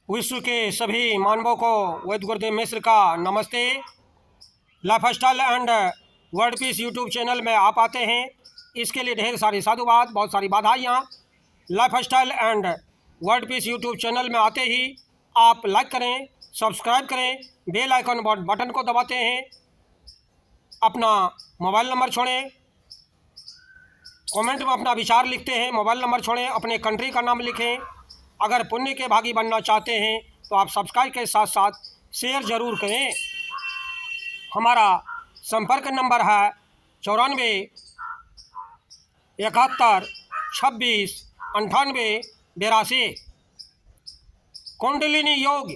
विश्व के सभी मानवों को वैद्य गुरुदेव मिश्र का नमस्ते। Lifestyle and world peace YouTube channel में आप आते हैं, इसके लिए ढेर सारी साधुवाद, बहुत सारी बधाइयाँ। Lifestyle and world peace YouTube channel में आते ही आप लाइक करें, सब्सक्राइब करें, बेल आइकन बटन को दबाते हैं, अपना मोबाइल नंबर छोड़ें, कमेंट में अपना विचार लिखते हैं, मोबाइल नंबर छोड़ें, अपने कंट्री का नाम लिखें। अगर पुण्य के भागी बनना चाहते हैं तो आप सब्सक्राइब के साथ साथ शेयर ज़रूर करें। हमारा संपर्क नंबर है 94 71 26 98 82। कुंडलिनी योग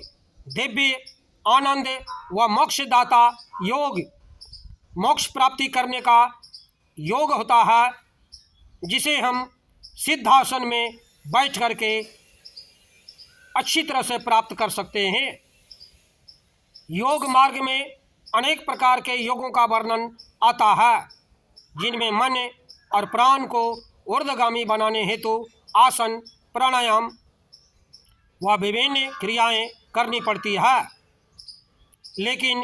दिव्य आनंद व मोक्षदाता योग, मोक्ष प्राप्ति करने का योग होता है, जिसे हम सिद्धासन में बैठ करके अच्छी तरह से प्राप्त कर सकते हैं। योग मार्ग में अनेक प्रकार के योगों का वर्णन आता है, जिनमें मन और प्राण को ऊर्ध्वगामी बनाने हेतु आसन, प्राणायाम व विभिन्न क्रियाएं करनी पड़ती है। लेकिन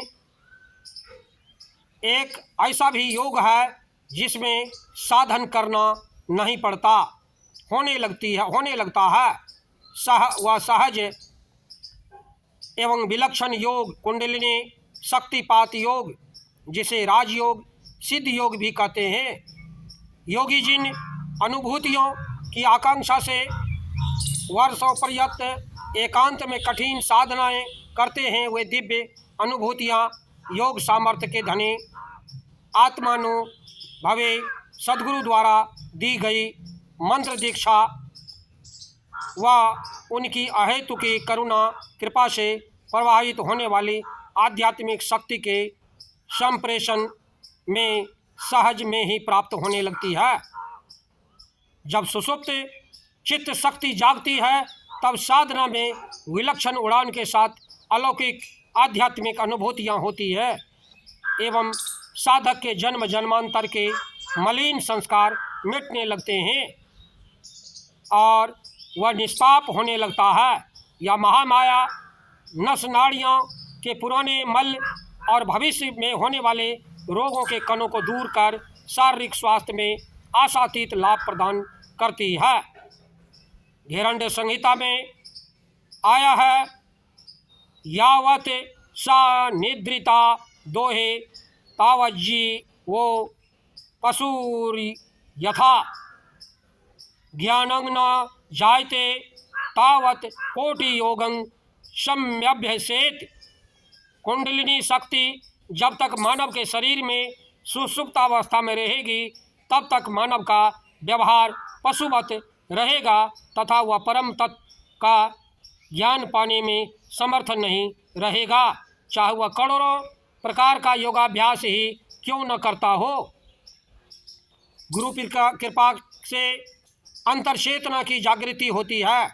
एक ऐसा भी योग है जिसमें साधन करना नहीं पड़ता, होने लगता है। सहज एवं विलक्षण योग कुंडलिनी शक्तिपात योग, जिसे राजयोग, सिद्ध योग भी कहते हैं। योगी जिन अनुभूतियों की आकांक्षा से वर्षों पर्यंत एकांत में कठिन साधनाएं करते हैं, वे दिव्य अनुभूतियां योग सामर्थ्य के धनी आत्मानुभवे सद्गुरु द्वारा दी गई मंत्र दीक्षा व उनकी अहेतुकी करुणा कृपा से प्रवाहित होने वाली आध्यात्मिक शक्ति के संप्रेषण में सहज में ही प्राप्त होने लगती है। जब सुषुप्त चित्त शक्ति जागती है, तब साधना में विलक्षण उड़ान के साथ अलौकिक आध्यात्मिक अनुभूतियाँ होती है एवं साधक के जन्म जन्मांतर के मलिन संस्कार मिटने लगते हैं और वह निष्पाप होने लगता है। या महामाया नस नाड़ियों के पुराने मल और भविष्य में होने वाले रोगों के कणों को दूर कर शारीरिक स्वास्थ्य में आशातीत लाभ प्रदान करती है। घेरंड संहिता में आया है, यावत सा निद्रिता दोहे तावज्जी वो पशुर यथा ज्ञानं न जायते तावत कोटि योगं सम्यभ्यसेत। कुंडलिनी शक्ति जब तक मानव के शरीर में सुषुप्त अवस्था में रहेगी, तब तक मानव का व्यवहार पशुवत रहेगा तथा वह परम तत्व का ज्ञान पाने में समर्थ नहीं रहेगा, चाहे वह करोड़ों प्रकार का योगाभ्यास ही क्यों न करता हो। गुरु कृपा से अंतर चेतना की जागृति होती है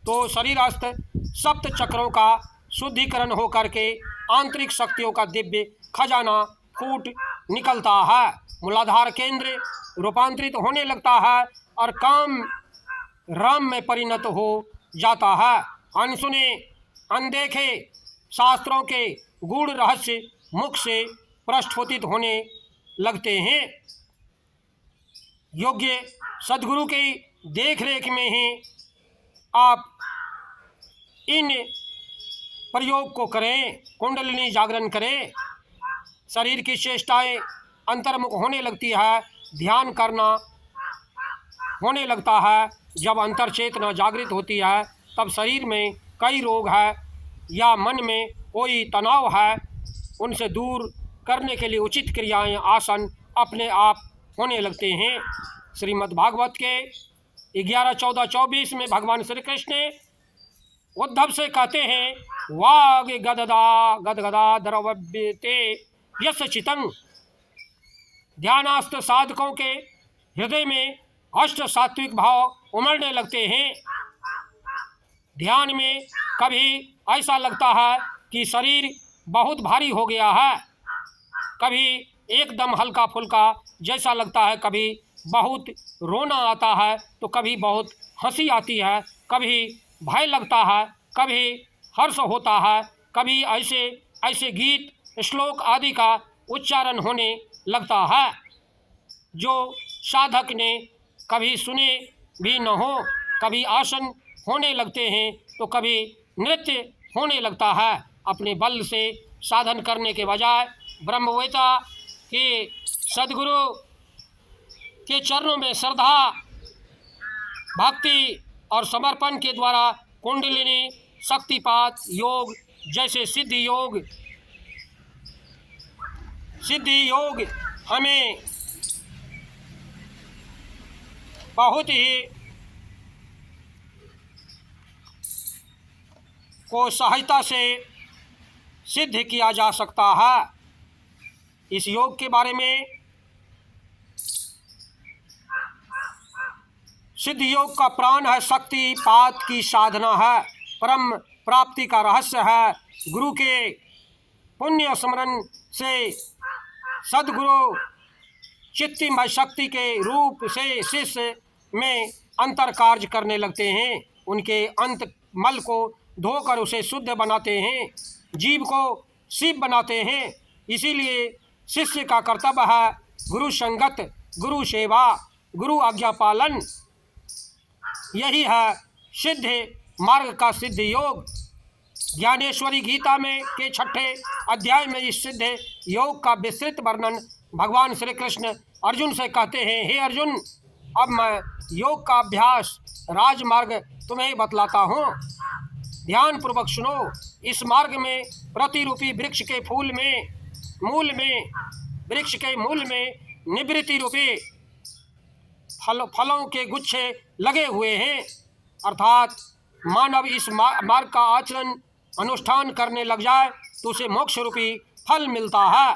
तो शरीरस्थ सप्त चक्रों का शुद्धिकरण होकर के आंतरिक शक्तियों का दिव्य खजाना फूट निकलता है, मूलाधार केंद्र रूपांतरित होने लगता है और काम राम में परिणत हो जाता है। अनसुने अनदेखे शास्त्रों के गूढ़ रहस्य मुख से प्रस्फुटित होने लगते हैं। योग्य सद्गुरु की देखरेख में ही आप इन प्रयोग को करें, कुंडलिनी जागरण करें। शरीर की चेष्टाएं अंतर्मुख होने लगती है, ध्यान करना होने लगता है। जब अंतर चेतना जागृत होती है, तब शरीर में कई रोग है या मन में कोई तनाव है, उनसे दूर करने के लिए उचित क्रियाएं, आसन अपने आप होने लगते हैं। श्रीमद् भागवत के 11, 14, 24 में भगवान श्री कृष्ण उद्धव से कहते हैं, वाग गदगदा द्रव्यते यस्य चितं। ध्यानास्थ साधकों के हृदय में अष्ट सात्विक भाव उमड़ने लगते हैं। ध्यान में कभी ऐसा लगता है कि शरीर बहुत भारी हो गया है, कभी एकदम हल्का फुल्का जैसा लगता है, कभी बहुत रोना आता है तो कभी बहुत हंसी आती है, कभी भय लगता है, कभी हर्ष होता है, कभी ऐसे ऐसे गीत श्लोक आदि का उच्चारण होने लगता है जो साधक ने कभी सुने भी न हो। कभी आसन होने लगते हैं तो कभी नृत्य होने लगता है। अपने बल से साधन करने के बजाय ब्रह्मवेता के सद्गुरु के चरणों में श्रद्धा भक्ति और समर्पण के द्वारा कुंडलिनी शक्तिपात योग जैसे सिद्धि योग हमें बहुत ही को सहायता से सिद्ध किया जा सकता है। इस योग के बारे में सिद्ध योग का प्राण है, शक्तिपात की साधना है, परम प्राप्ति का रहस्य है। गुरु के पुण्य स्मरण से सद्गुरु चित्तमय शक्ति के रूप से शिष्य में अंतर कार्य करने लगते हैं। उनके अंत मल को धोकर उसे शुद्ध बनाते हैं, जीव को शिव बनाते हैं। इसीलिए शिष्य का कर्तव्य है गुरु संगत, गुरु सेवा, गुरु आज्ञा पालन। यही है सिद्ध मार्ग का सिद्ध योग। ज्ञानेश्वरी गीता में के 6ठे अध्याय में इस सिद्ध योग का विस्तृत वर्णन भगवान श्री कृष्ण अर्जुन से कहते हैं, हे अर्जुन, अब मैं योग का अभ्यास राजमार्ग तुम्हें बतलाता हूँ, ध्यान पूर्वक सुनो। इस मार्ग में प्रतिरूपी वृक्ष के मूल में निवृत्ति रूपी फलों के गुच्छे लगे हुए हैं। अर्थात मानव इस मार्ग का आचरण अनुष्ठान करने लग जाए तो उसे मोक्ष रूपी फल मिलता है।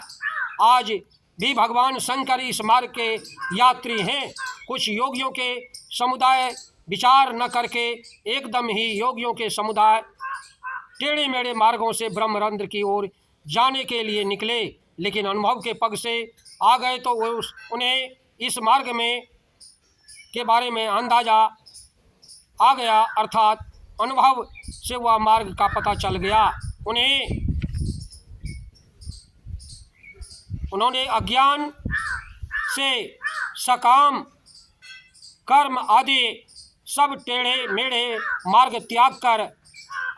आज भी भगवान शंकर इस मार्ग के यात्री हैं। कुछ योगियों के समुदाय विचार न करके एकदम ही योगियों के समुदाय टेढ़े मेढ़े मार्गों से ब्रह्मरंध्र की ओर जाने के लिए निकले, लेकिन अनुभव के पग से आ गए तो उन्हें इस मार्ग में के बारे में अंदाजा आ गया, अर्थात अनुभव से वह मार्ग का पता चल गया। उन्होंने अज्ञान से सकाम कर्म आदि सब टेढ़े मेढ़े मार्ग त्याग कर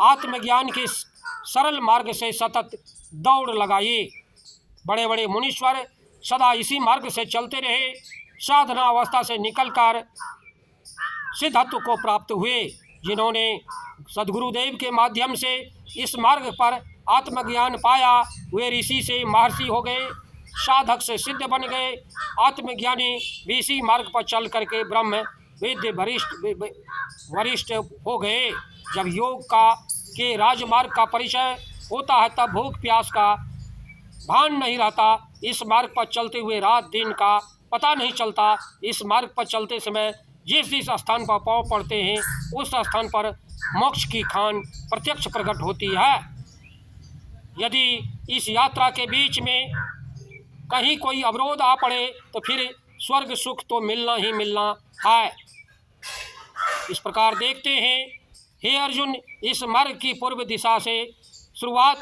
आत्मज्ञान के सरल मार्ग से सतत दौड़ लगाई। बड़े बड़े मुनीश्वर सदा इसी मार्ग से चलते रहे, साधना अवस्था से निकलकर सिद्धत्व को प्राप्त हुए। जिन्होंने सद्गुरुदेव के माध्यम से इस मार्ग पर आत्मज्ञान पाया वे ऋषि से महर्षि हो गए, साधक से सिद्ध बन गए। आत्मज्ञानी भी इसी मार्ग पर चल करके ब्रह्म वेद्य वरिष्ठ हो गए। जब योग के राजमार्ग का परिचय होता है तब भूख प्यास का भान नहीं रहता। इस मार्ग पर चलते हुए रात दिन का पता नहीं चलता। इस मार्ग पर चलते समय जिस स्थान पर पाँव पड़ते हैं उस स्थान पर मोक्ष की खान प्रत्यक्ष प्रकट होती है। यदि इस यात्रा के बीच में कहीं कोई अवरोध आ पड़े तो फिर स्वर्ग सुख तो मिलना ही मिलना है। इस प्रकार देखते हैं, हे अर्जुन, इस मार्ग की पूर्व दिशा से शुरुआत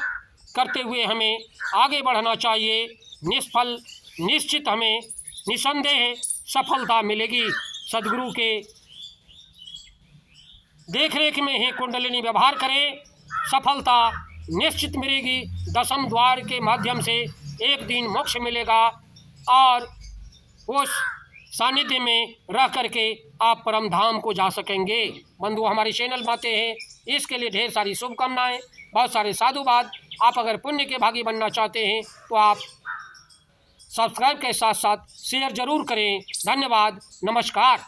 करते हुए हमें आगे बढ़ना चाहिए। निष्फल निश्चित हमें निसंदेह सफलता मिलेगी। सद्गुरु के देखरेख में ही कुंडलिनी व्यवहार करें, सफलता निश्चित मिलेगी। 10वें द्वार के माध्यम से एक दिन मोक्ष मिलेगा और उस सानिध्य में रह करके आप परम धाम को जा सकेंगे। बंधु, हमारे चैनल में आते हैं, इसके लिए ढेर सारी शुभकामनाएं, बहुत सारे साधुवाद। आप अगर पुण्य के भागी बनना चाहते हैं तो आप सब्सक्राइब के साथ साथ शेयर जरूर करें। धन्यवाद, नमस्कार।